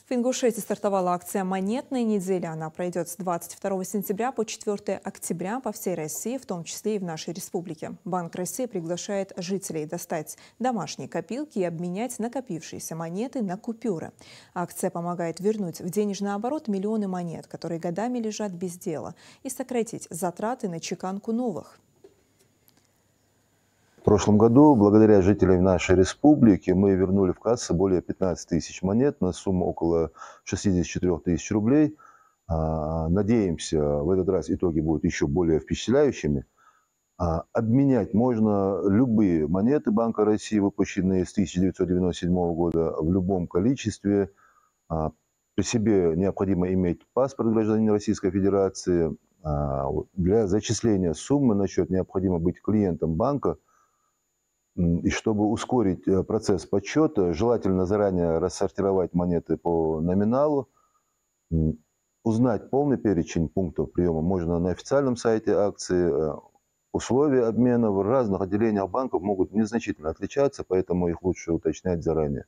В Ингушетии стартовала акция «Монетная неделя». Она пройдет с 22 сентября по 4 октября по всей России, в том числе и в нашей республике. Банк России приглашает жителей достать домашние копилки и обменять накопившиеся монеты на купюры. Акция помогает вернуть в денежный оборот миллионы монет, которые годами лежат без дела, и сократить затраты на чеканку новых. В прошлом году, благодаря жителям нашей республики, мы вернули в кассы более 15 тысяч монет на сумму около 64 тысяч рублей. Надеемся, в этот раз итоги будут еще более впечатляющими. Обменять можно любые монеты Банка России, выпущенные с 1997 года, в любом количестве. При себе необходимо иметь паспорт гражданина Российской Федерации. Для зачисления суммы на счет необходимо быть клиентом банка. И чтобы ускорить процесс подсчета, желательно заранее рассортировать монеты по номиналу. Узнать полный перечень пунктов приема можно на официальном сайте акции. Условия обмена в разных отделениях банков могут незначительно отличаться, поэтому их лучше уточнять заранее.